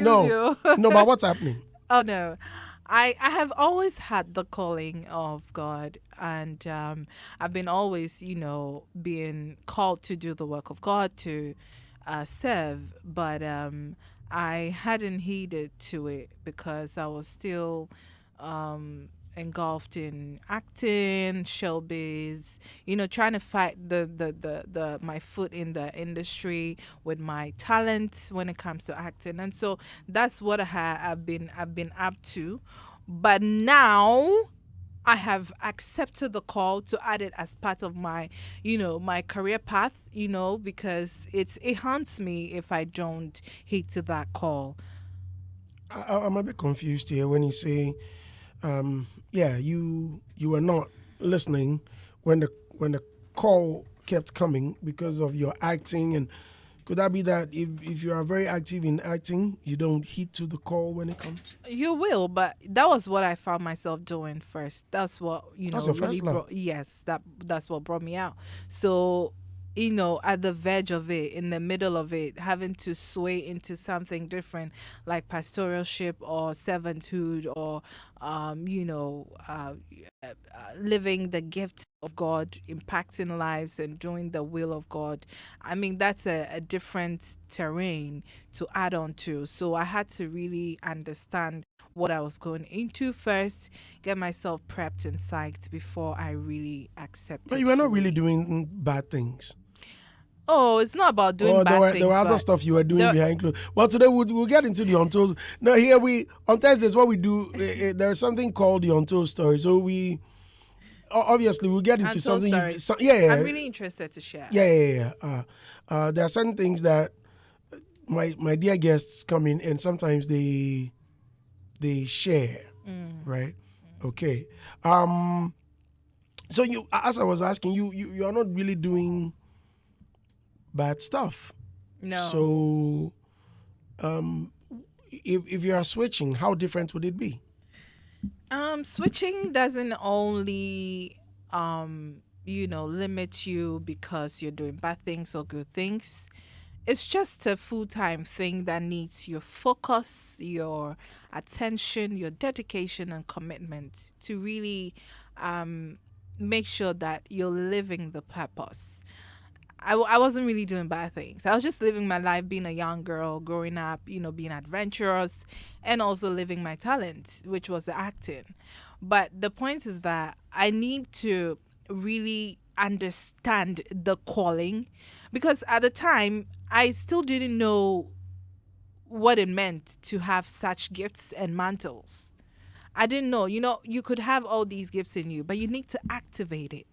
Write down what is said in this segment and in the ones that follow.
No, You. no, but what's happening? Oh no. I have always had the calling of God, and I've been always, being called to do the work of God, to serve, but I hadn't heeded to it because I was still engulfed in acting, showbiz, trying to fight the my foot in the industry with my talent when it comes to acting. And so that's what I've been up to. But now I have accepted the call to add it as part of my career path, because it haunts me if I don't heed to that call. I'm a bit confused here when you say, yeah, you were not listening when the call kept coming because of your acting, and could that be that if you are very active in acting, you don't heed to the call when it comes? You will, but that was what I found myself doing first. That's what, That's your really first love. brought, yes, that's what brought me out. So, at the verge of it, in the middle of it, having to sway into something different like pastoralship or servanthood, or, living the gift of God, impacting lives and doing the will of God. I mean, that's a different terrain to add on to. So I had to really understand what I was going into first, get myself prepped and psyched before I really But accepted you were not really fully. doing bad things. Oh, it's not about doing Or bad there were things, other but stuff you were doing there. behind closed. Well, today we'll get into the untold. No, here we on Thursdays what we do. There's something called the untold story. So we obviously we'll get into Untold something. stories. Yeah, I'm yeah, really interested to share. yeah, yeah, yeah. There are certain things that my dear guests come in and sometimes they share, right? Okay. Um. So you, as I was asking you, you are not really doing bad stuff. No. So um, if you are switching, how different would it be? Switching doesn't only limit you because you're doing bad things or good things. It's just a full-time thing that needs your focus, your attention, your dedication and commitment to really um make sure that you're living the purpose. I wasn't really doing bad things. I was just living my life, being a young girl, growing up, being adventurous, and also living my talent, which was the acting. But the point is that I need to really understand the calling, because at the time, I still didn't know what it meant to have such gifts and mantles. I didn't know. You could have all these gifts in you, but you need to activate it.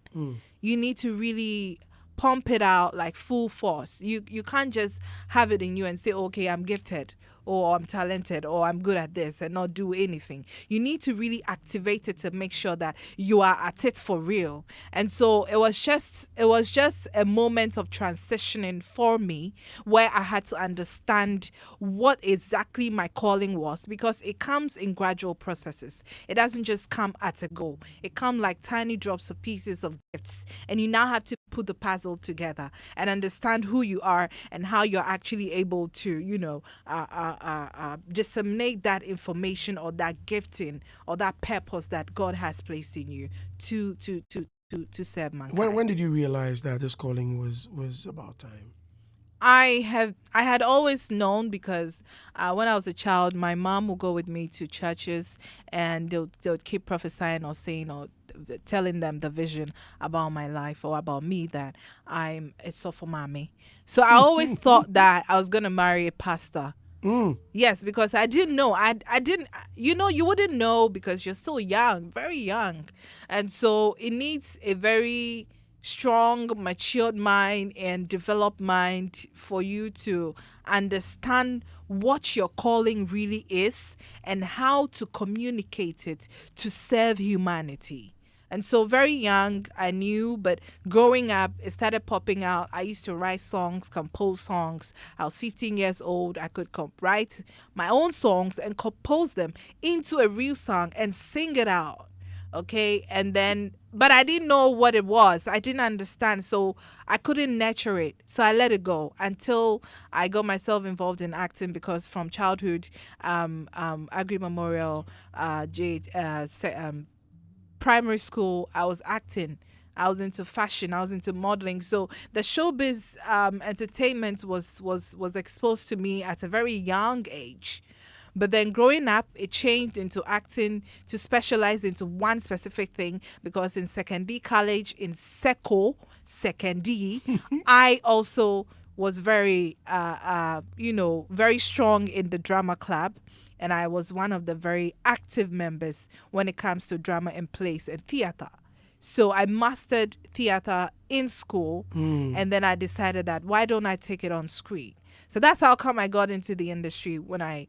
You need to really pump it out like full force. You can't just have it in you and say, "Okay, I'm gifted," or "I'm talented," or "I'm good at this," and not do anything. You need to really activate it to make sure that you are at it for real. And so it was just a moment of transitioning for me, where I had to understand what exactly my calling was, because it comes in gradual processes. It doesn't just come at a go. It comes like tiny drops of pieces of gifts, and you now have to put the puzzle together and understand who you are and how you're actually able to, disseminate that information or that gifting or that purpose that God has placed in you to serve When mankind. did you realize that this calling was about time? I had always known, because when I was a child, my mom would go with me to churches, and they'll keep prophesying or saying or telling them the vision about my life or about me, that I'm a mommy. So I always thought that I was gonna marry a pastor. Mm. Yes, because I didn't know. I didn't. You wouldn't know because you're still young, very young, and so it needs a very strong, matured mind and developed mind for you to understand what your calling really is and how to communicate it to serve humanity. And so, very young, I knew, but growing up, it started popping out. I used to write songs, compose songs. I was 15 years old. I could write my own songs and compose them into a real song and sing it out. Okay. And then but I didn't know what it was. I didn't understand, so I couldn't nurture it. So I let it go until I got myself involved in acting because from childhood, Agri Memorial, primary school, I was acting. I was into fashion. I was into modeling. So the showbiz entertainment was exposed to me at a very young age. But then growing up, it changed into acting to specialize into one specific thing because in second D college, in second D, I also was very, very strong in the drama club. And I was one of the very active members when it comes to drama and plays and theater. So I mastered theater in school, and then I decided that why don't I take it on screen? So that's how come I got into the industry when I,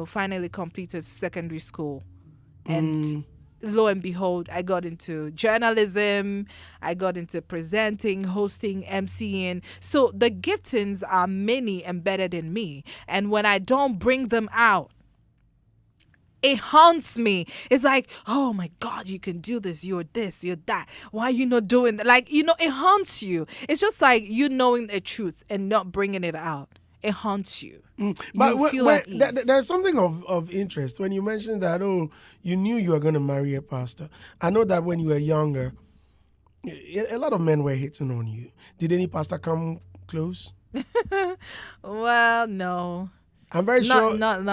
finally completed secondary school. And lo and behold, I got into journalism, I got into presenting, hosting, MCing. So the giftings are many embedded in me. And when I don't bring them out, it haunts me. It's like, oh my God, you can do this. You're this, you're that. Why are you not doing that? Like, it haunts you. It's just like you knowing the truth and not bringing it out. It haunts you. But You feel at ease. there's something of interest when you mentioned that, you knew you were going to marry a pastor. I know that when you were younger, a lot of men were hitting on you. Did any pastor come close? Well, no. I'm very sure. Not in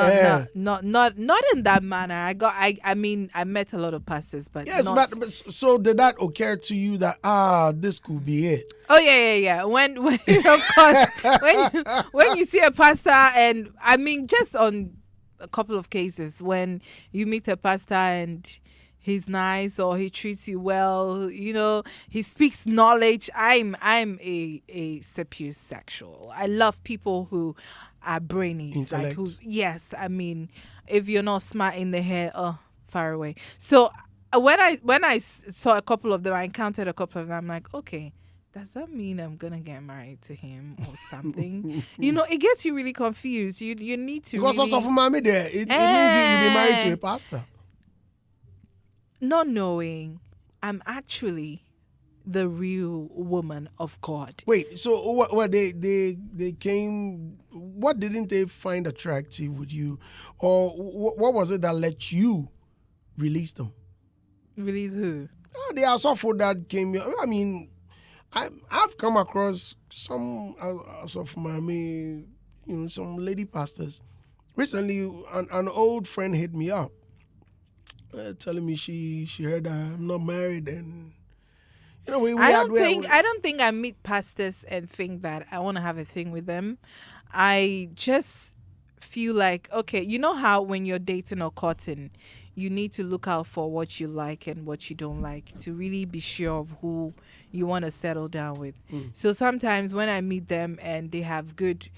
that manner. I met a lot of pastors, but Yes, not. but so did that occur to you that this could be it? Oh yeah. When of course when you see a pastor, and I mean just on a couple of cases when you meet a pastor and he's nice or he treats you well, he speaks knowledge. I'm a sapiosexual. I love people who are brainies, like who. Intellect. Yes, I mean, if you're not smart in the head, far away. So when I saw a couple of them, I encountered a couple of them. I'm like, okay, does that mean I'm gonna get married to him or something? It gets you really confused. You need to Because really, also for mommy there, it means you'll be married to a pastor. not knowing I'm actually the real woman of God. Wait, so what they came? What didn't they find attractive with you, or what was it that let you release them? Release who? They are so that came. I mean, I've come across some of my some lady pastors. Recently, an old friend hit me up, telling me she heard that I'm not married, and I don't think I meet pastors and think that I want to have a thing with them. I just feel like, okay, you know how when you're dating or courting, you need to look out for what you like and what you don't like to really be sure of who you want to settle down with. So sometimes when I meet them and they have good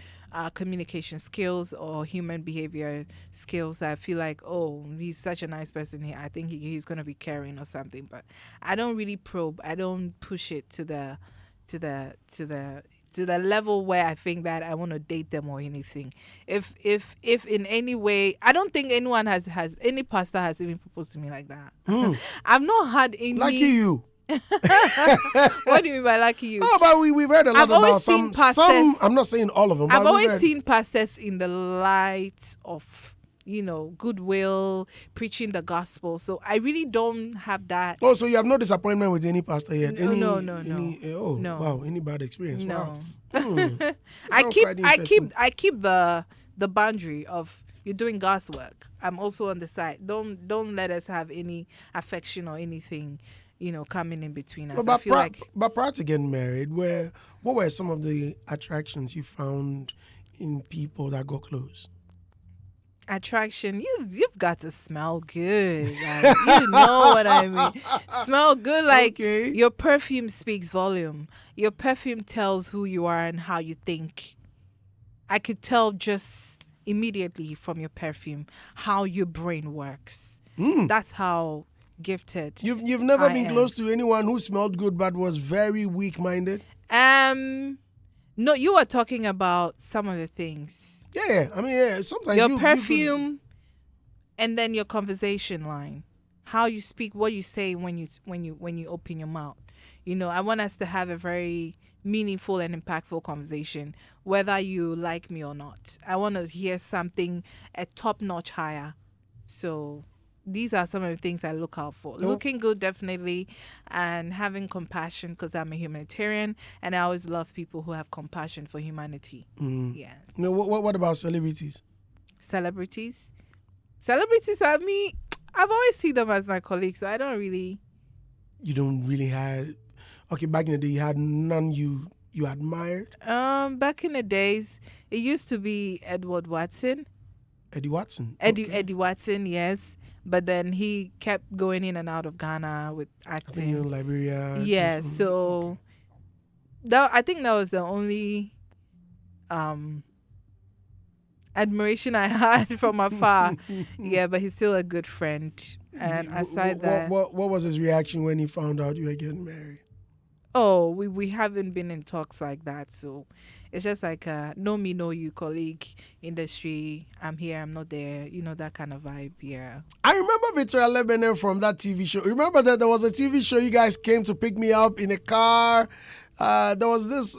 communication skills or human behavior skills, I feel like, oh, he's such a nice person here. I think he's going to be caring or something. But I don't really probe. I don't push it to the level where I think that I want to date them or anything. If in any way, I don't think anyone has any pastor has even proposed to me like that. I've not had any. Lucky you. What do you mean by lucky you? Oh, but we've heard a lot I've always about seen some. pastors. I'm not saying all of them. I've but always we've heard- seen pastors in the light of, goodwill, preaching the gospel. So I really don't have that. Oh, so you have no disappointment with any pastor yet? No, Any, no. no. Wow, any bad experience? No. Wow. I Sounds keep quite I keep interesting. I keep the boundary of you're doing God's work. I'm also on the side. Don't let us have any affection or anything, coming in between us. But, I feel like but prior to getting married, what were some of the attractions you found in people that got close? attraction, you've got to smell good. Like, you know what I mean? Smell good. Like Okay. your perfume speaks volume. Your perfume tells who you are and how you think. I could tell just immediately from your perfume how your brain works. That's how gifted. You've never I been am. close to anyone who smelled good but was very weak-minded? No, you are talking about some of the things. Yeah. I mean, yeah. Sometimes Your you could- perfume and then your conversation line. how you speak, what you say when you open your mouth. I want us to have a very meaningful and impactful conversation, whether you like me or not. I want to hear something a top notch higher. So these are some of the things I look out for. No. Looking good, definitely, and having compassion because I'm a humanitarian and I always love people who have compassion for humanity. Yes. No, what about celebrities? Celebrities. Celebrities are me. I've always seen them as my colleagues, so I don't really. You don't really had. Okay, back in the day, you had none you admired. Back in the days, it used to be Edward Watson. Eddie Watson. Eddie Watson, yes. But then he kept going in and out of Ghana with I think acting. in Liberia. Yeah, so I think that was the only admiration I had from afar. Yeah, but he's still a good friend. And aside that, what was his reaction when he found out you were getting married? oh, we haven't been in talks like that, so it's just like know me, know you, colleague, industry. I'm here, I'm not there. That kind of vibe. Yeah. I remember Victoria Lebene from that TV show. Remember that there was a TV show you guys came to pick me up in a car. There was this.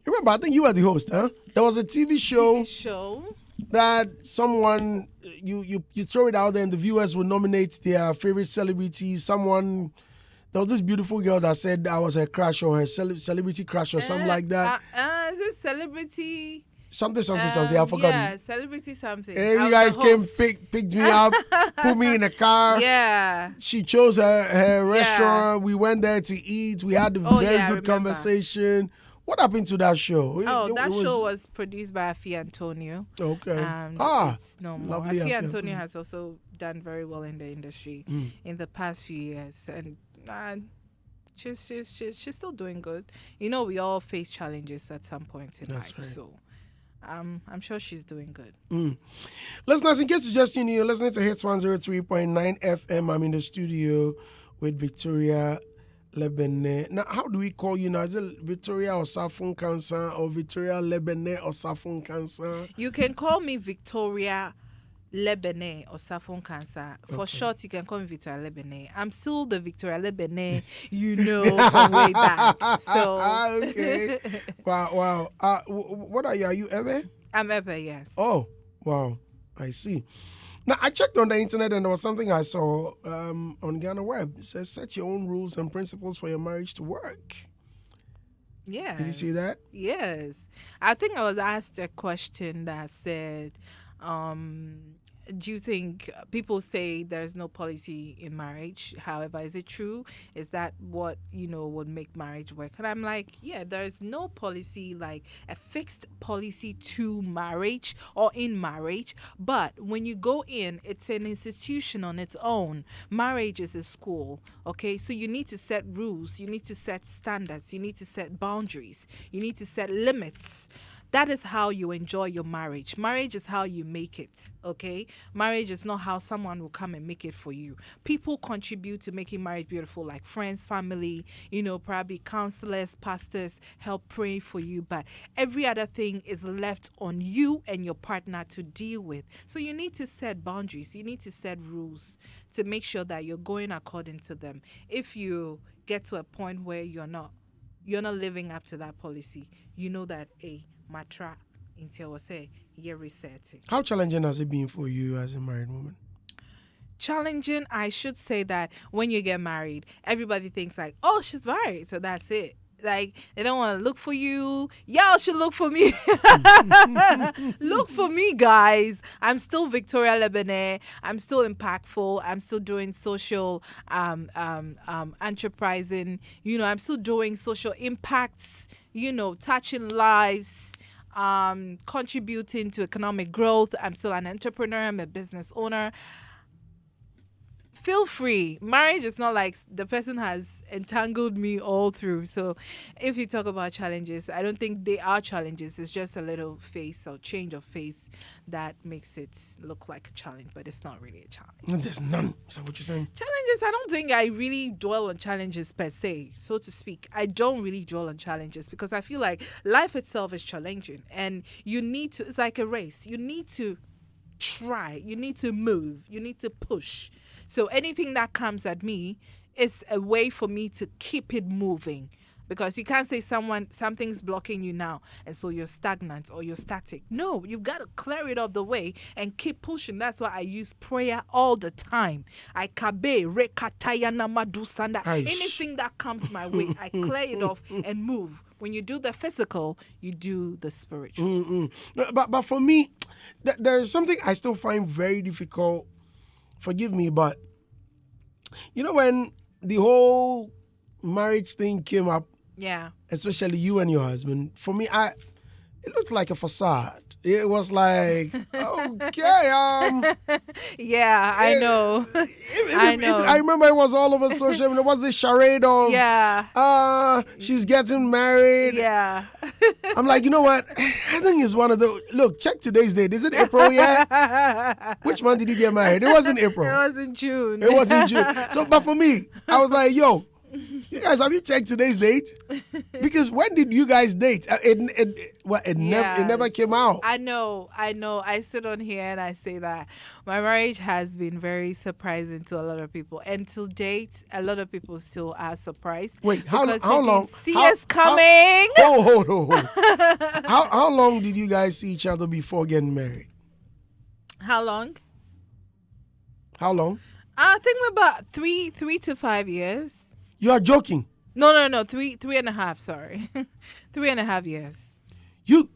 Remember, I think you were the host, huh? There was a TV show that someone you throw it out there and the viewers would nominate their favorite celebrities. There was this beautiful girl that said I was her crush or her celebrity crush or something like that. Is it celebrity? Something. I forgot. Yeah, celebrity something. And I you was guys the came, host. picked me up, put me in a car. Yeah. She chose her restaurant. We went there to eat. We had a I very good remember. conversation. What happened to that show? That show was produced by Afi Antonio. Okay. It's no more. lovely Afi Afi Antonio Antonio. has also done very well in the industry in the past few years, and she's still doing good. We all face challenges at some point in That's life, right. so I'm sure she's doing good. Listeners, in case you just tuned in, you're listening to Hits 103.9 FM. I'm in the studio with Victoria Lebene. Now, how do we call you now? Is it Victoria Osafun Cancer or Victoria Lebene Osafun Cancer? You can call me Victoria Lebene or Safon Cancer. For short, you can call me Victoria Lebene. I'm still the Victoria Lebene, from way back. So Okay. Wow. What are you? Are you Ebe? I'm Ebe, yes. Oh, wow. I see. Now, I checked on the internet and there was something I saw on Ghana Web. It says, set your own rules and principles for your marriage to work. Yes. Did you see that? Yes. I think I was asked a question that said, do you think people say there's no policy in marriage? However, is it true? Is that what, would make marriage work? And I'm like, yeah, there's no policy, like a fixed policy to marriage or in marriage. But when you go in, it's an institution on its own. Marriage is a school, okay? So you need to set rules. You need to set standards. You need to set boundaries. You need to set limits. That is how you enjoy your marriage. Marriage is how you make it, okay? Marriage is not how someone will come and make it for you. People contribute to making marriage beautiful, like friends, family, probably counselors, pastors help pray for you. But every other thing is left on you and your partner to deal with. So you need to set boundaries. You need to set rules to make sure that you're going according to them. If you get to a point where you're not living up to that policy, you know that, matra until say year resetting. How challenging has it been for you as a married woman? Challenging, I should say that when you get married, everybody thinks like, oh, she's married, so that's it. Like, they don't want to look for you. Y'all should look for me. Look for me, guys. I'm still Victoria Lebene. I'm still impactful. I'm still doing social enterprising. I'm still doing social impacts, touching lives, contributing to economic growth. I'm still an entrepreneur. I'm a business owner. Feel free. Marriage is not like the person has entangled me all through. So if you talk about challenges, I don't think they are challenges. It's just a little face or change of face that makes it look like a challenge, but it's not really a challenge. There's none. Is that what you're saying? Challenges, I don't think I really dwell on challenges per se, so to speak. I don't really dwell on challenges because I feel like life itself is challenging and you need to, it's like a race. You need to try. You need to move. You need to push. So anything that comes at me is a way for me to keep it moving. Because you can't say something's blocking you now, and so you're stagnant or you're static. No, you've got to clear it off the way and keep pushing. That's why I use prayer all the time. I kabe rekataya namadu sanda. Aish. Anything that comes my way, I clear it off and move. When you do the physical, you do the spiritual. No, but for me, there is something I still find very difficult. Forgive me, but you know when the whole marriage thing came up, Yeah. especially you and your husband, for me, it looked like a facade. It was like, okay, Yeah, I know. I know. I remember it was all over social media. It was this charade of, Yeah. she's getting married. Yeah. I'm like, you know what? I think it's one of the, look, check today's date. Is it April yet? Which month did you get married? It wasn't April. It was in June. It was in June. So, but for me, I was like, yo, you guys, have you checked today's date? Because when did you guys date? It never came out. I know. I sit on here and I say that my marriage has been very surprising to a lot of people. And to date, a lot of people still are surprised. Wait, how because long? they didn't see us coming. Hold. How long did you guys see each other before getting married? How long? How long? I think about three to 5 years. You are joking. No. Three and a half. Sorry, 3.5 years. You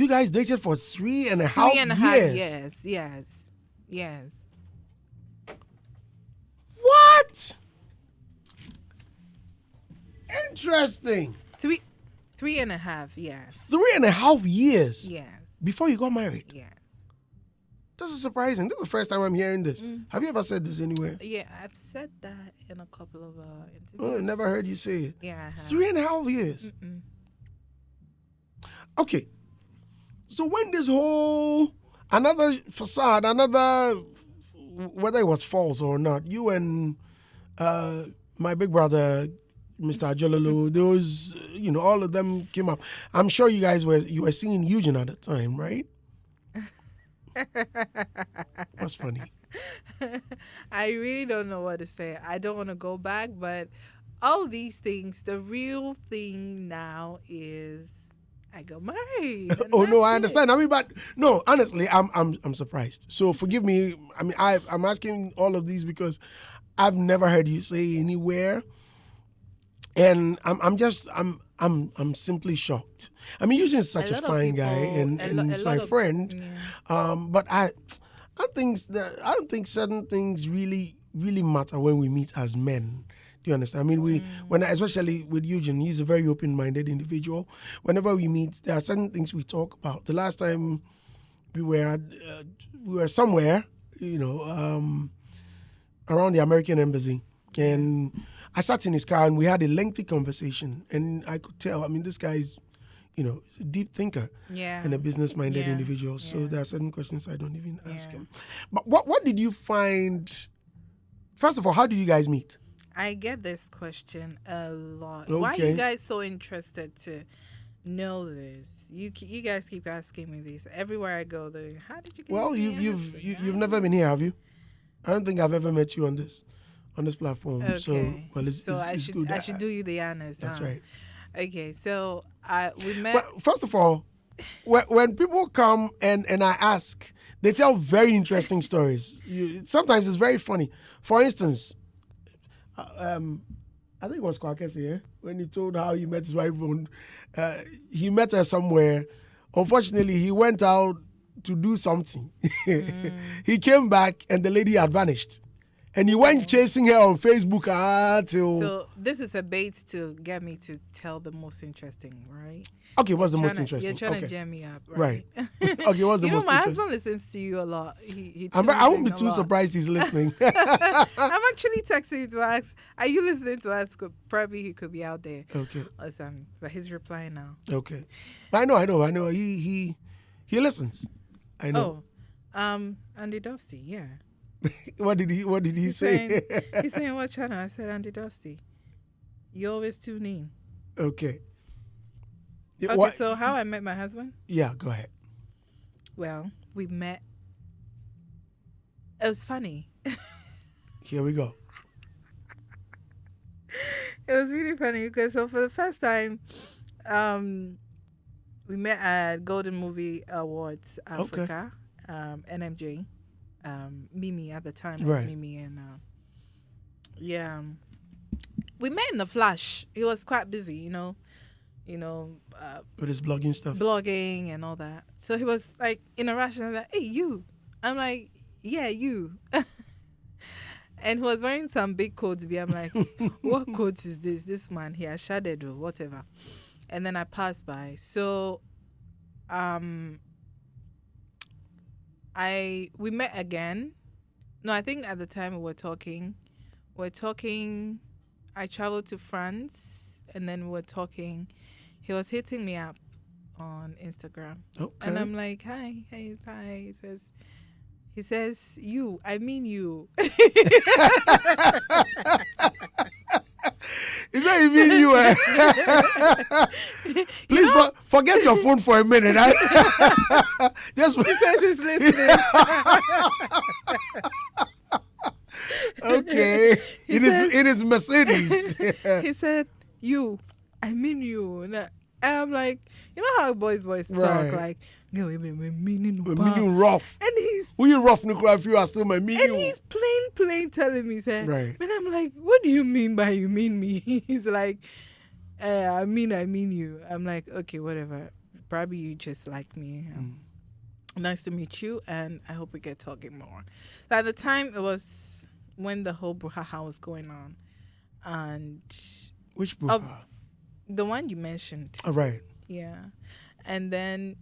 guys dated for 3.5 years. Yes. What? Interesting. 3.5 years. 3.5 years. Yes. Before you got married. Yes. This is surprising. This is the first time I'm hearing this. Have you ever said this anywhere? Yeah, I've said that in a couple of interviews. Oh, I never heard you say it. Yeah, I have. 3.5 years. Okay. So when this whole, another facade, whether it was false or not, you and my big brother, Mr. Ajololo, those, all of them came up. I'm sure you guys were seeing Eugene at the time, right? What's funny? I really don't know what to say. I don't want to go back, but all these things, the real thing now is I got married. Oh no, I understand. I mean, but no, honestly, I'm surprised. So forgive me. I mean, I'm asking all of these because I've never heard you say anywhere, and I'm simply shocked. I mean, Eugene's such a fine guy, and he's my friend. Yeah. But I don't think certain things really matter when we meet as men. Do you understand? I mean, especially with Eugene, he's a very open-minded individual. Whenever we meet, there are certain things we talk about. The last time we were somewhere, around the American embassy, and I sat in his car and we had a lengthy conversation, and I could tell. I mean, this guy is, a deep thinker, and a business-minded individual. So there are certain questions I don't even ask him. But what did you find? First of all, how did you guys meet? I get this question a lot. Okay. Why are you guys so interested to know this? You guys keep asking me this everywhere I go. How did you get? Well, you've never been here, have you? I don't think I've ever met you on this platform. Okay. So I good. should do you the honors. That's right. Okay, so we met. Well, first of all, when people come and I ask, they tell very interesting stories. Sometimes it's very funny. For instance, I think it was Kwakese, yeah? When he told how he met his wife. He met her somewhere. Unfortunately, he went out to do something. He came back and the lady had vanished. And he went chasing her on Facebook till... So this is a bait to get me to tell the most interesting, right? Okay, what's the most interesting? You're trying to jam me up, right? Right. Okay, what's the most my interesting? husband listens to you a lot. I won't be too surprised he's listening. I'm actually texting you to ask, are you listening to us? Probably he could be out there. Okay. But he's replying now. Okay. But I know. He listens. I know. Oh, Andy Dusty, yeah. What did he say? He's saying what channel? I said Andy Dusty. You always tune in. Okay. Okay, so how I met my husband? Yeah, go ahead. Well, we met It was funny. Here we go. It was really funny because so for the first time, um, we met at Golden Movie Awards Okay. Africa, NMJ. Mimi at the time was Right. Mimi, and yeah, we met in the flash. He was quite busy, you know, With his blogging stuff. blogging and all that. So he was like in a rush, and I was like, "Hey, you!" I'm like, "Yeah, you." And he was wearing some big coats. I'm like, "What coat is this? This man he has shaded or whatever." And then I passed by. So, um, we met again. No, I think at the time we were talking. We're talking. I traveled to France, and then we were talking. He was hitting me up on Instagram, and Okay. I'm like, "Hi, hey, hi." He says, "You, I mean you." Is that even you? Please forget your phone for a minute. Just He says he's listening. okay. He It is. says- It is Mercedes. He said, "You, I mean you." And I'm like, you know how boys talk, Right. like, "Girl, we meaning My minion rough. and he's Who you rough, Nicola? If you are still my minion. and he's plain telling me, say, Right. and I'm like, "What do you mean by you mean me?" He's like, I mean you." I'm like, "Okay, whatever. Probably you just like me. Nice to meet you, and I hope we get talking more." So at the time, it was when the whole brouhaha was going on, and Which of book? the one you mentioned, All right. yeah. And then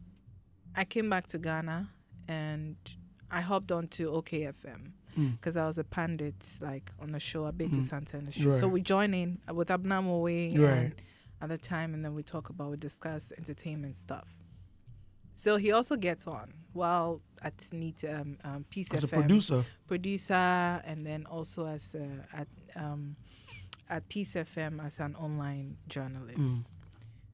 I came back to Ghana, and I hopped on to OKFM because I was a pandit, like on the show, a Beku Santa in the show. So Right. we join in with Abnamo Way Right. at the time, and then we discuss entertainment stuff. So he also gets on while at Peace As a FM, producer. and then also as at Peace FM as an online journalist.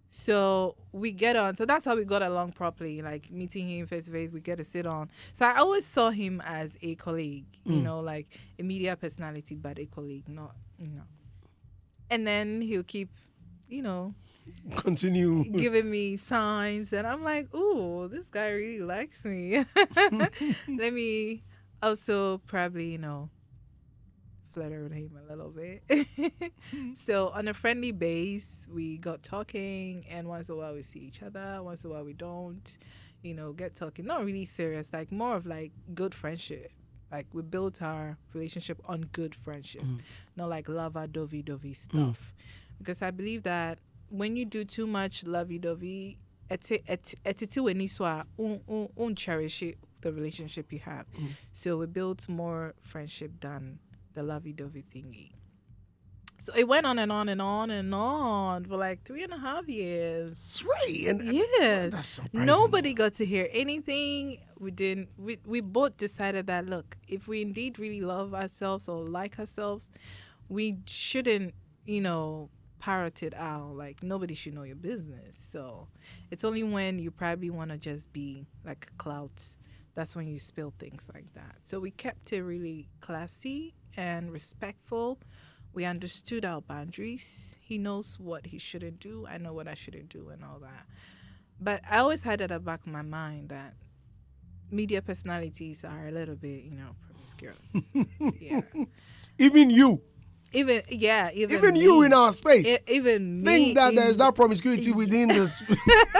So we get on. So that's how we got along properly, like meeting him face to face. We get to sit on. So I always saw him as a colleague, like a media personality, but a colleague, not. And then he'll keep, Continue. giving me signs, and I'm like, "Ooh, this guy really likes me." Let me also probably, flirt with him a little bit. So on a friendly base, we got talking, and once in a while we see each other, once in a while we don't, get talking. Not really serious, like more of like good friendship. Like we built our relationship on good friendship, not like lovey-dovey stuff. Because I believe that when you do too much lovey-dovey, cherish it, the relationship you have. So we built more friendship than the lovey-dovey thingy. So it went on and on and on and on for like 3.5 years. That's right. And Yes. that's surprising. Nobody got to hear anything. We didn't. We both decided that, look, if we indeed really love ourselves or like ourselves, we shouldn't, parrot it out. Like nobody should know your business. So it's only when you probably want to just be like a clout, that's when you spill things like that. So we kept it really classy and respectful. We understood our boundaries. He knows what he shouldn't do. I know what I shouldn't do and all that. But I always had at the back of my mind that media personalities are a little bit, promiscuous. Yeah. Even you. Even Even me. you in our space. Even me. Think that there's that promiscuity within this.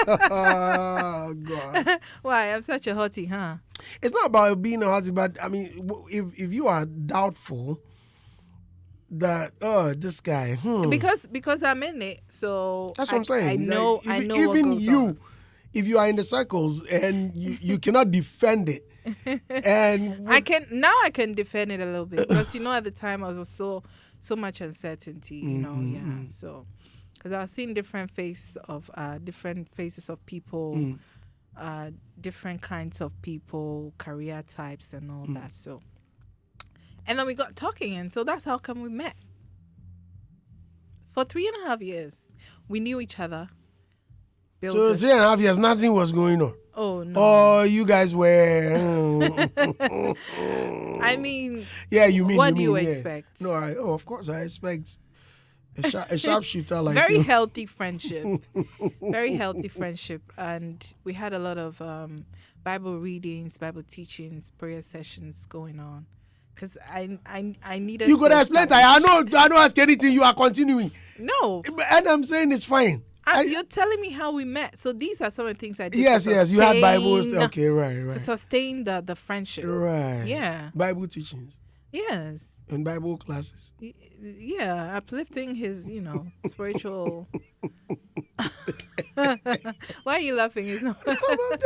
Oh, God. Why? I'm such a hottie, huh? It's not about being a husband, but I mean, if you are doubtful that, this guy, Because I'm in it, so that's what I'm saying. I know. Like, I know even what goes you, on. if you are in the circles and you cannot defend it, and I can defend it a little bit because at the time I was so much uncertainty, yeah. So because I was seeing different faces of people, different kinds of people, career types, and all that. So, and then we got talking, and so that's how come we met. For 3.5 years, we knew each other, build So a 3.5 years, nothing was going on. oh no. Oh, you guys were. I mean, Yeah, you what do you mean, yeah. expect? No, of course, I expect a sharpshooter like Very you. healthy friendship. Very healthy friendship. And we had a lot of Bible readings, Bible teachings, prayer sessions going on. Because I needed You could to explain that. establish. I don't ask anything. You are continuing, No, and I'm saying it's fine. you're telling me how we met. So these are some of the things I did Yes, you had Bibles. Okay, right, to right, sustain the friendship. right. Yeah. Bible teachings Yes. and Bible classes. Yeah, uplifting his, spiritual. Why are you laughing? It's not. I'm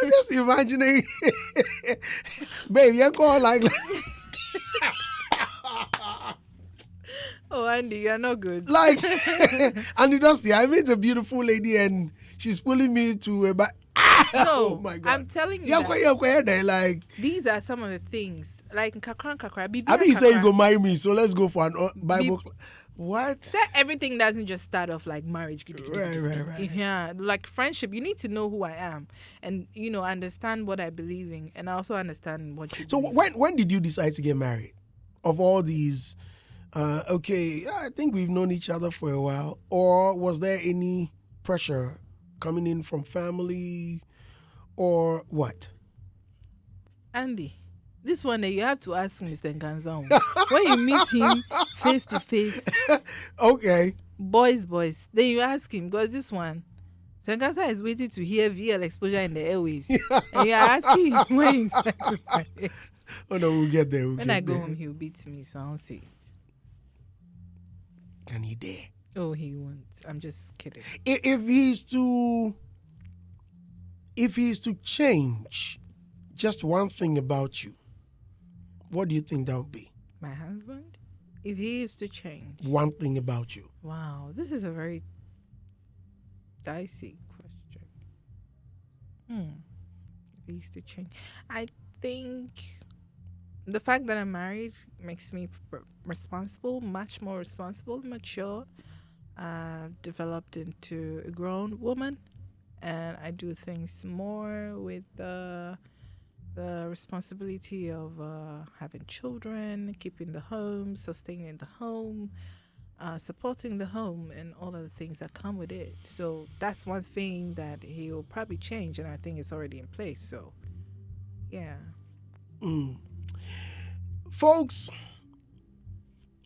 just imagining, baby. I call like. Oh, Andy, you're not good. Like, and Dusty, I meet a beautiful lady and she's pulling me to a back. No, Oh my God. I'm telling you. Yeah, That like, these are some of the things. Like, kakra, bibi I mean, you say you kakra. go marry me, so let's go for an Bible. What? Say everything doesn't just start off like marriage. Right. Yeah, like friendship. You need to know who I am and, understand what I believe in. And I also understand what you So believe. when did you decide to get married? Of all these, okay, I think we've known each other for a while. Or was there any pressure coming in from family or what? Andy, this one you have to ask Mr. Nganzao. When you meet him face to face, Okay. boys, then you ask him, because this one, Sankasa is waiting to hear VL exposure in the airwaves. And you're asking him when he's going to marry. Oh no, we'll get there. When I go home, he'll beat me, so I don't say it. Can he dare? Oh, he won't. I'm just kidding. If he's to change just one thing about you, what do you think that would be? My husband? If he is to change. One thing about you. Wow, this is a very dicey question. If he's to change. I think the fact that I'm married makes me responsible, much more responsible, mature. Developed into a grown woman, and I do things more with the responsibility of having children, keeping the home, sustaining the home, supporting the home, and all of the things that come with it. So that's one thing that he will probably change, and I think it's already in place. So, yeah. Folks,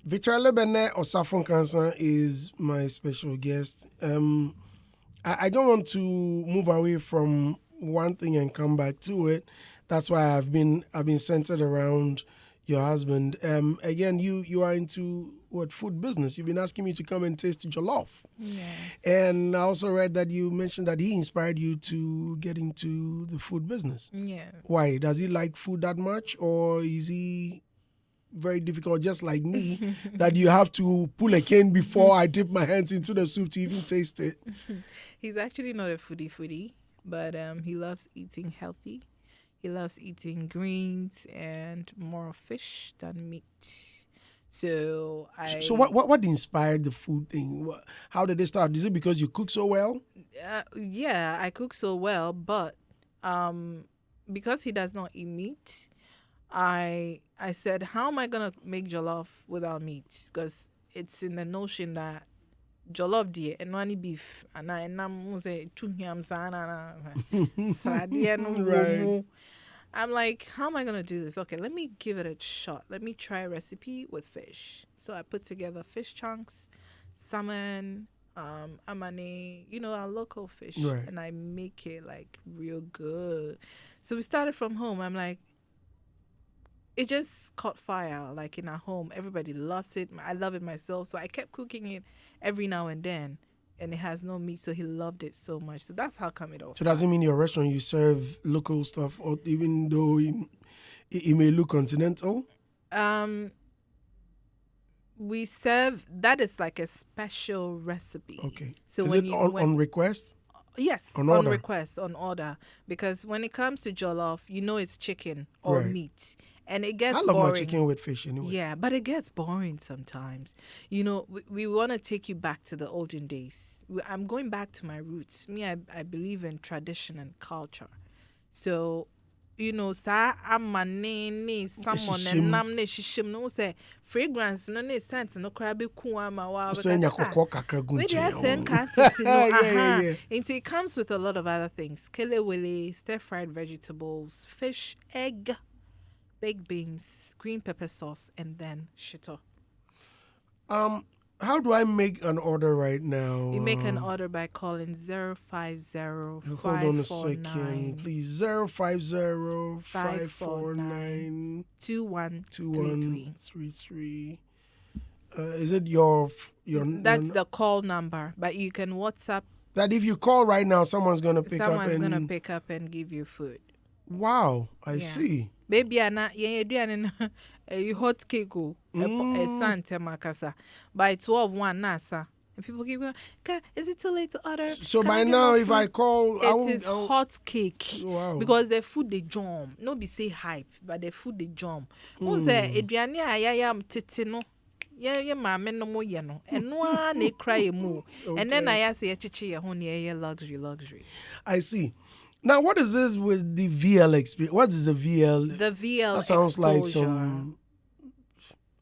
Victoria Lebene or Safon Kansan is my special guest. I don't want to move away from one thing and come back to it. That's why I've been centered around your husband. Again, you are into what food business? You've been asking me to come and taste jollof. Yes. And I also read that you mentioned that he inspired you to get into the food business. Yeah. Why? Does he like food that much, or is he very difficult, just like me, that you have to pull a cane before I dip my hands into the soup to even taste it? He's actually not a foodie, but he loves eating healthy. He loves eating greens and more fish than meat. So So what inspired the food thing? How did it start? Is it because you cook so well? Yeah, I cook so well, but because he does not eat meat, I said, how am I gonna make jollof without meat? Because it's in the notion that jollof dear and no beef and I say Right. I'm like, how am I gonna do this? Okay, let me give it a shot. Let me try a recipe with fish. So I put together fish chunks, salmon, amane, our local fish, Right. and I make it like real good. So we started from home. I'm like, it just caught fire, like in our home. Everybody loves it. I love it myself. So I kept cooking it every now and then. And it has no meat, so he loved it so much. So that's how come it all So does it mean your restaurant you serve local stuff, or even though it may look continental? We serve, that is like a special recipe. Okay. So is when it you on request? Yes, On request, on order. Because when it comes to jollof, it's chicken or Right. meat. And it I gets love my boring. chicken with fish anyway. Yeah, but it gets boring sometimes. You know, we want to take you back to the olden days. I'm going back to my roots. Me, I believe in tradition and culture. So, you know, sa amane someone and Ehyehyem. nam ne shishim no say fragrance no ne scent no krabe ku ama wa So because nyakoko kakra gu we nkyɛn. just send quantity no Yeah, yeah. It comes with a lot of other things. Kele wele, stir fried vegetables, fish, egg, baked beans, green pepper sauce, and then shito. How do I make an order right now? You make an order by calling 050 Hold on a second, please. 050 549 2133. Is it your That's the call number, but you can WhatsApp. that if you call right now, someone's gonna pick up Someone's and gonna pick up and give you food. wow, I Yeah. see. Baby, Anna, a hot cake, a Santa Macasa by 12 nasa. And people keep going, is it too late to order? So Can I by get now, more if I food?" call, It is hot cake. Wow. Because the food they jump. No be say hype, but the food they jump. Who say eduane ayayam tete no. Yeah, mama no mo ye no. And no ne cry mo. And then I say chichi ye ho ne luxury. I see. Now, what is this with the VL experience? What is the VL? The VL That sounds exposure. like some.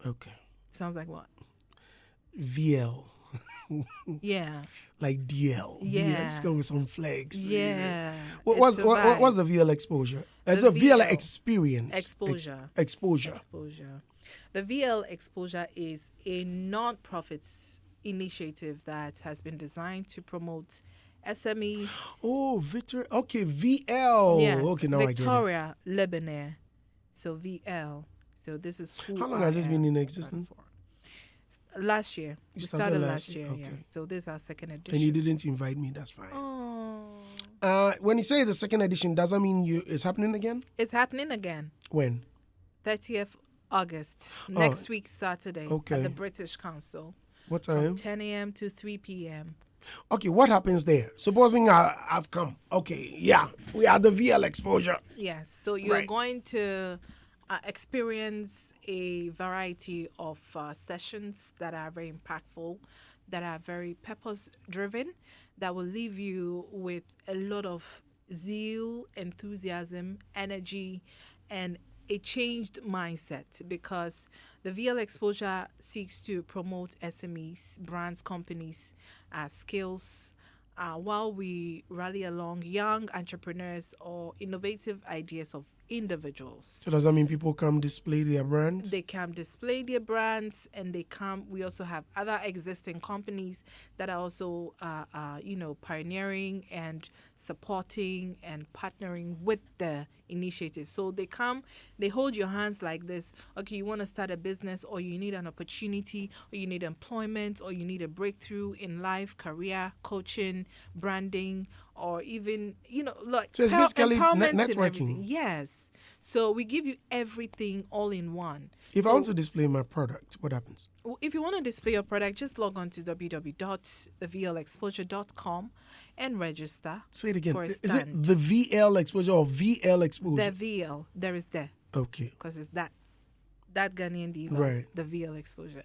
Okay. Sounds like what? VL. Yeah. Like DL. Yeah. VL. Let's go with some flags. Yeah. What's It's a vibe. what's the VL exposure? It's The a VL VL experience. exposure. Exposure. The VL exposure is a non-profit initiative that has been designed to promote SMEs. Oh, Victoria. Okay, VL. Yes, Okay, now Victoria Lebene. So VL. So this is who. How long I has this been in am existence? for. Last year. We started last year. Okay. Yes. So this is our second I get it. edition. And you didn't invite me. That's fine. Oh. When you say the second edition, does that mean it's happening again? It's happening again. When? 30th August. Next week, Saturday. Okay. At the British Council. What time? From 10 a.m. to 3 p.m. Okay, what happens there? Supposing I've come. Okay, yeah, we are the VL exposure. Yes, so you're Right. going to experience a variety of sessions that are very impactful, that are very purpose-driven, that will leave you with a lot of zeal, enthusiasm, energy, and a changed mindset, because the VL exposure seeks to promote SMEs, brands, companies, skills, while we rally along young entrepreneurs or innovative ideas of individuals. So does that mean people come display their brands? They can display their brands, and we also have other existing companies that are also, pioneering and supporting and partnering with the initiative. So they hold your hands like this. Okay, you want to start a business, or you need an opportunity, or you need employment, or you need a breakthrough in life, career, coaching, branding, or even, like So it's basically empowerment and networking. everything. Yes. So we give you everything all in one. If I want to display my product, what happens? If you want to display your product, just log on to www.thevlexposure.com and register. Say it again. For a Is it stand. the VL exposure or VL exposure? The VL, there is there, Okay. because it's that Ghanaian diva, Right. the VL exposure.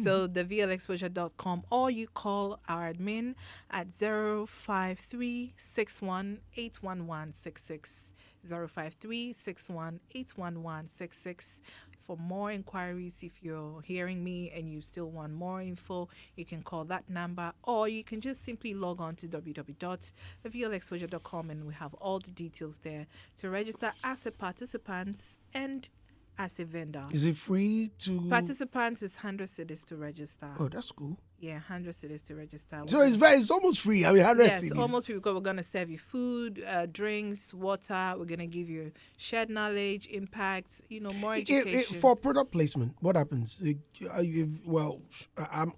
So the VLexposure.com, or you call our admin at 053-61-81166. 053-61-81166. For more inquiries, if you're hearing me and you still want more info, you can call that number, or you can just simply log on to www.thevlexposure.com, and we have all the details there to register as a participant and as a vendor. Is it free to? Participants is 100 cedis to register. Oh, that's cool. Yeah, 100 cedis to register. So it's almost free. I mean, 100 Yes, CDs. almost free, because we're going to serve you food, drinks, water. We're going to give you shared knowledge, impact, more education. For product placement, what happens?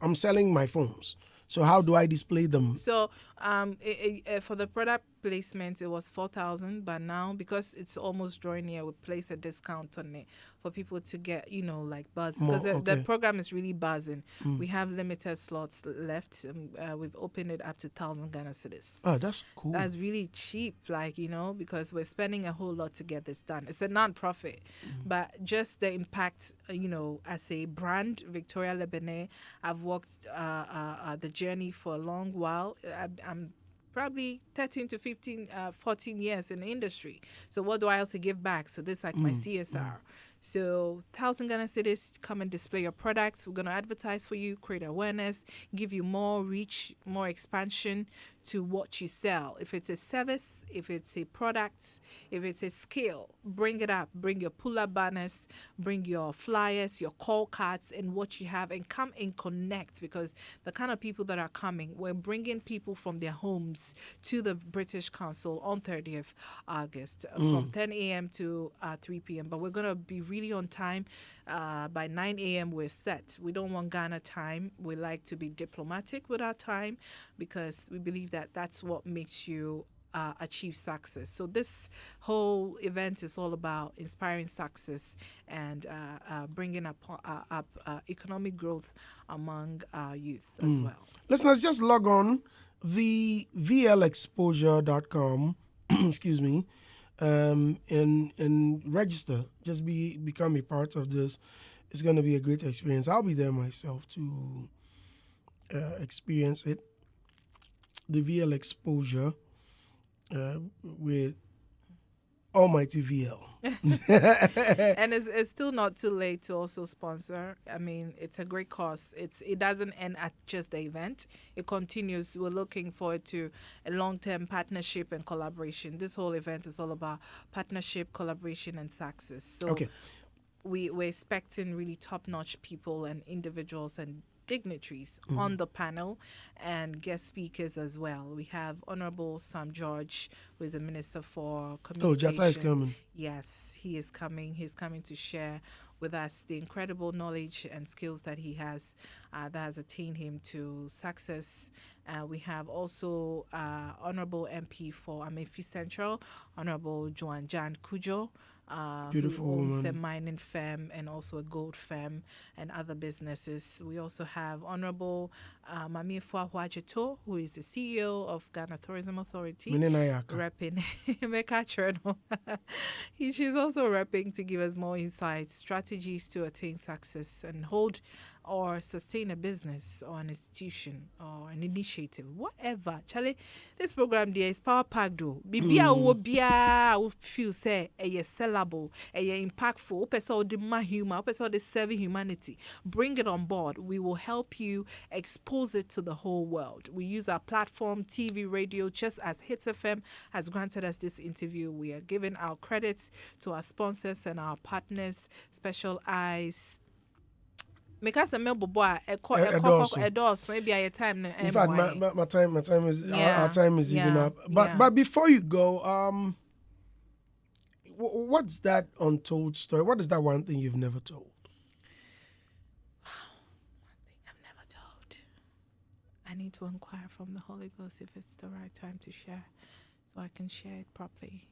I'm selling my phones. So how do I display them? So for the product placement, it was 4,000, but now because it's almost drawing near, we place a discount on it for people to get, like buzz, because More, the okay. program is really buzzing. We have limited slots left. We've opened it up to 1,000 Ghana cedis. Ah, that's cool. That's really cheap, because we're spending a whole lot to get this done. It's a non-profit, but just the impact, as a brand, Victoria Lebene, I've walked the journey for a long while. I'm probably 13 to 15, 14 years in the industry. So what do I also give back? So this is like my CSR. So 1,000 Ghana cedis, come and display your products. We're going to advertise for you, create awareness, give you more reach, more expansion to what you sell. If it's a service, if it's a product, if it's a skill, bring it up. Bring your pull-up banners, bring your flyers, your call cards, and what you have, and come and connect, because the kind of people that are coming, we're bringing people from their homes to the British Council on 30th August from 10 a.m. to 3 p.m. But we're going to be really on time. By 9 a.m. we're set. We don't want Ghana time. We like to be diplomatic with our time, because we believe that that's what makes you achieve success. So this whole event is all about inspiring success and bringing up economic growth among our youth as well. Listeners, just log on the vlexposure.com, excuse me, and register. Just become a part of this. It's going to be a great experience. I'll be there myself to experience it. The VL Exposure with Almighty VL. And it's still not too late to also sponsor. I mean, it's a great cause. It doesn't end at just the event. It continues. We're looking forward to a long-term partnership and collaboration. This whole event is all about partnership, collaboration, and success. So Okay. we're expecting really top-notch people and individuals and dignitaries on the panel, and guest speakers as well. We have Honorable Sam George, who is the Minister for Communication. Jata is coming. Yes, he is coming. He's coming to share with us the incredible knowledge and skills that he has, that has attained him to success. We have also Honorable MP for Amefi Central, Honorable Joan Jan Kujo, Beautiful who owns woman. a mining firm and also a gold firm and other businesses. We also have Honorable Mami Fuahwajeto, who is the CEO of Ghana Tourism Authority, Menenayaka. repping Meka Cherno. She's also repping to give us more insights, strategies to attain success and hold or sustain a business or an institution or an initiative, whatever. Charlie, this program there is power packed though. Bibia wo bia wo feel say a sellable, a impactful, person the ma human, person the serving humanity. Bring it on board. We will help you expose it to the whole world. We use our platform, TV, radio, just as Hits FM has granted us this interview. We are giving our credits to our sponsors and our partners, Special Eyes. Make us a member boy, a dose, maybe a time. In fact, my time is our time is even Yeah, up. But yeah. before you go, what's that untold story? What is that one thing you've never told? I've never told. I need to inquire from the Holy Ghost if it's the right time to share, so I can share it properly.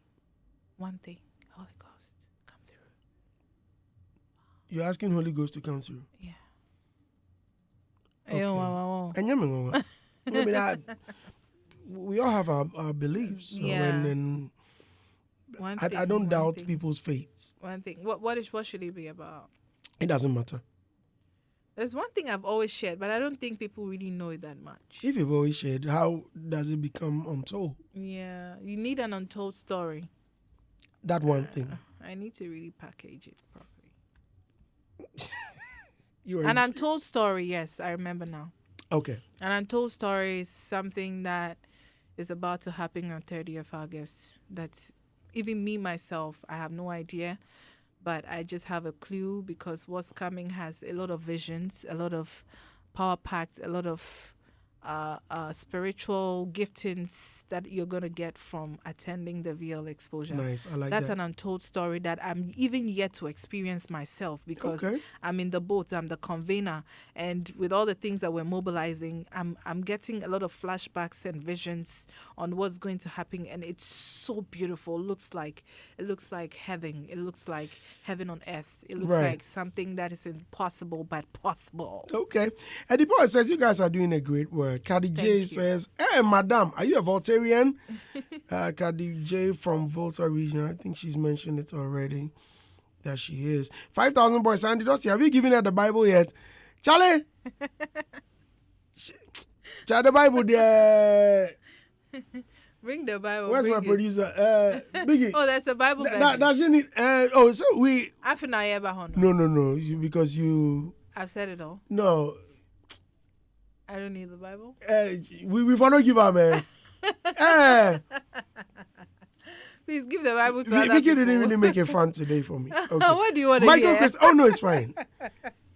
One thing, Holy Ghost, come through. You're asking Holy Ghost to come through. Yeah. Okay. Yeah. And I mean, we all have our beliefs. So Yeah. and I don't doubt people's faiths. One thing. What should it be about? It doesn't matter. There's one thing I've always shared, but I don't think people really know it that much. If you've always shared, how does it become untold? Yeah, you need an untold story. That one thing. I need to really package it properly. An An untold story, yes, I remember now. okay. An untold story is something that is about to happen on 30th August. That's even me, myself, I have no idea. But I just have a clue because what's coming has a lot of visions, a lot of power packed, a lot of spiritual giftings that you're going to get from attending the VL exposure. Nice. I like That's that. an untold story that I'm even yet to experience myself, because Okay. I'm in the boat, I'm the convener, and with all the things that we're mobilizing, I'm getting a lot of flashbacks and visions on what's going to happen, and it's so beautiful. It looks like heaven. It looks like heaven on earth. It looks Right. like something that is impossible but possible. Okay. And the boy says, you guys are doing a great work. Kadi J Thank you. says, hey, madam, are you a Voltarian? Kadi J from Volta region. I think she's mentioned it already that she is. 5,000 boys. Sandy Dusty, have you given her the Bible yet? Charlie? Charlie, the Bible there. Bring the Bible. Where's bring my it. producer? Biggie. Oh, that's a Bible version. Does she need? So we. I feel I ever No. Because you. I've said it all. No. I don't need the Bible. We for no give her, man. Please give the Bible to other Vicky people. didn't really make it fun today for me. Okay. What do you want to Michael hear? Christ. Oh no, it's fine.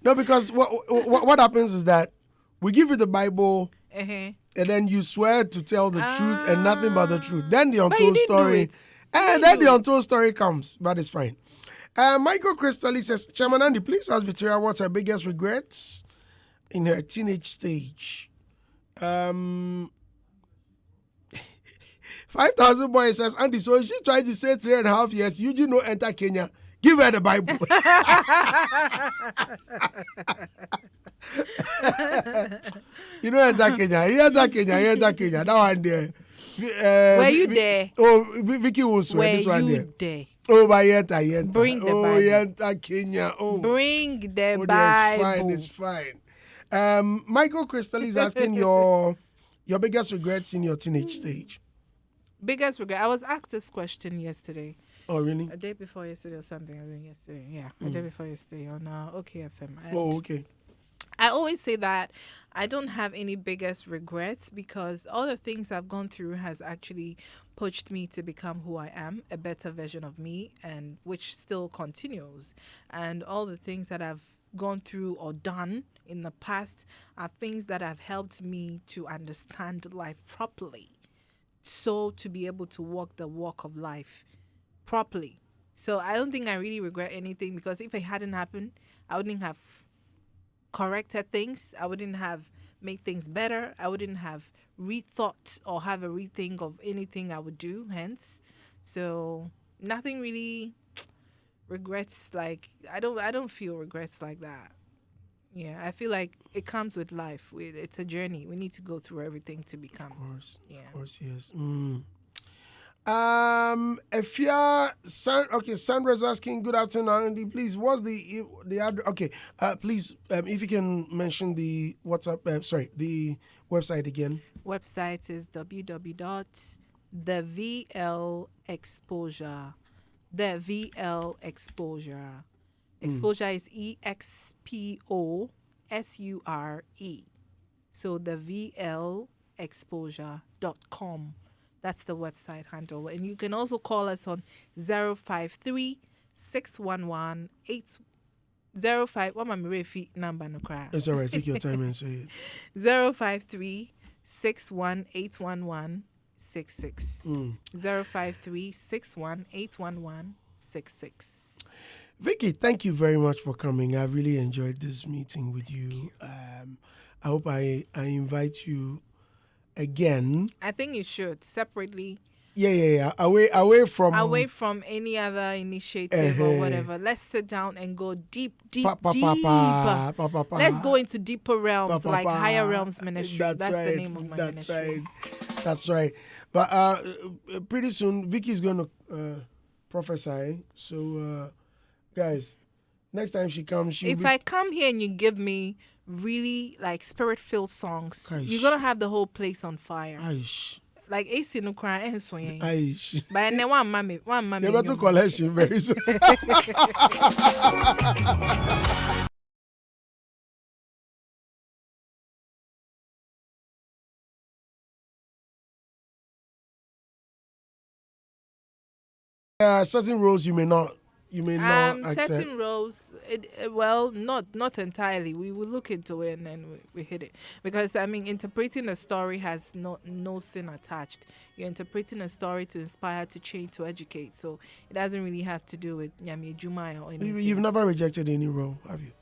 No, because what happens is that we give you the Bible. Uh-huh. And then you swear to tell the truth and nothing but the truth. Then the But you untold didn't do story. it. And then the untold story comes, but it's fine. Michael Crystally says, Chairman Andy, please ask Victoria what's her biggest regrets in her teenage stage. 5,000 boys says, Andy, so she tried to say 3.5 years, you do not enter Kenya. Give her the Bible. You know enter Kenya. You enter Kenya. That one there. Were you there? Vicky will swear Were this one you there. there? Oh, but yenta. Bring the Bible. Yenta Kenya. Oh, Bring the oh, Bible. it's fine. Michael Crystal is asking your biggest regrets in your teenage stage. Biggest regret. I was asked this question yesterday. Oh, really? A day before yesterday or something. I think yesterday. Yeah, a day before yesterday on OKFM. And Oh, okay. I always say that I don't have any biggest regrets, because all the things I've gone through has actually pushed me to become who I am, a better version of me, and which still continues. And all the things that I've gone through or done in the past are things that have helped me to understand life properly. So to be able to walk the walk of life properly. So I don't think I really regret anything, because if it hadn't happened, I wouldn't have corrected things. I wouldn't have made things better. I wouldn't have rethought or have a rethink of anything I would do. Hence, so nothing really regrets. Like I don't feel regrets like that. Yeah, I feel like it comes with life. It's a journey. We need to go through everything to become. Of course, yes. If you're Sandra's asking, good afternoon, Andy. Please, what's the address? Okay, please, if you can mention the WhatsApp, the website again. Website is www.thevlexposure. The VL Exposure. Exposure is EXPOSURE. So the VLexposure.com. That's the website handle. And you can also call us on 053 611 05. What my refi number no cry? It's all right. Take your time and say it. 053 61811 66. 053 61811 66. Vicky, thank you very much for coming. I really enjoyed this meeting with you. I hope I invite you again. I think you should separately. Yeah. Away from any other initiative or whatever. Let's sit down and go deep. Let's go into deeper realms, like higher realms ministry. That's right. The name of my ministry. That's right. But pretty soon, Vicky's going to prophesy. So, guys, next time she comes, if I come here and you give me really like spirit-filled songs, Aish. you're gonna have the whole place on fire. Aish. Like AC no cry and swing. Aish. But then one mommy. You're about to collection very soon. Certain roles you may not you may not accept? Certain roles, well, not entirely. We will look into it and then we hit it, because I mean, interpreting a story has no sin attached. You're interpreting a story to inspire, to change, to educate. So it doesn't really have to do with Nyame Juma or anything. You've never rejected any role, have you?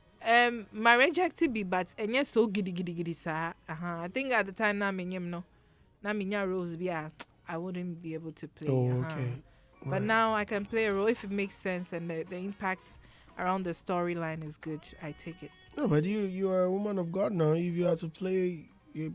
My rejected be, but and yes, so giddy sa. I think at the time na minya roles be I wouldn't be able to play. Oh, okay. But now I can play a role if it makes sense and the impact around the storyline is good. I take it. No, but you are a woman of God now. If you have to play a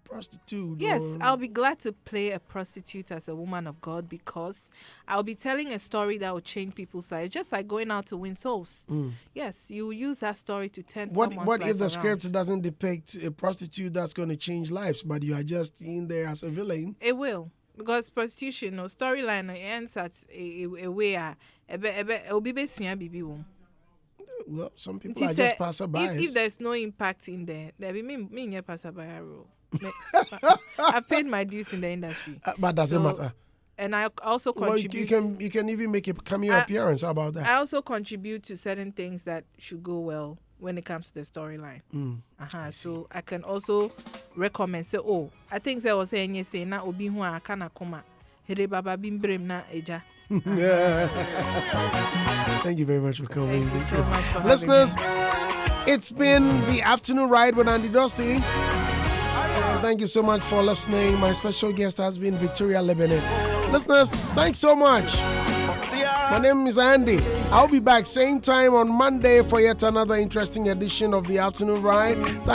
prostitute. Yes, I'll be glad to play a prostitute as a woman of God, because I'll be telling a story that will change people's lives, just like going out to win souls. Yes, you use that story to turn someone's life What if the around. script doesn't depict a prostitute that's going to change lives, but you are just in there as a villain? It will. Because prostitution or storyline ends at a way Well, some people are just passerby. If there's no impact in there be me passerby role. I paid my dues in the industry. But doesn't matter. And I also contribute. Well, you can even make a cameo appearance. How about that? I also contribute to certain things that should go well when it comes to the storyline. So I can also recommend. Say, I think I was saying yes, na obi hu akana koma. Here baba bimbrem na eja. Thank you very much for coming. Thank you so much for listeners, having me. It's been the afternoon ride with Andy Dusty. Thank you so much for listening. My special guest has been Victoria Lebene. Listeners, thanks so much. My name is Andy. I'll be back same time on Monday for yet another interesting edition of the afternoon ride.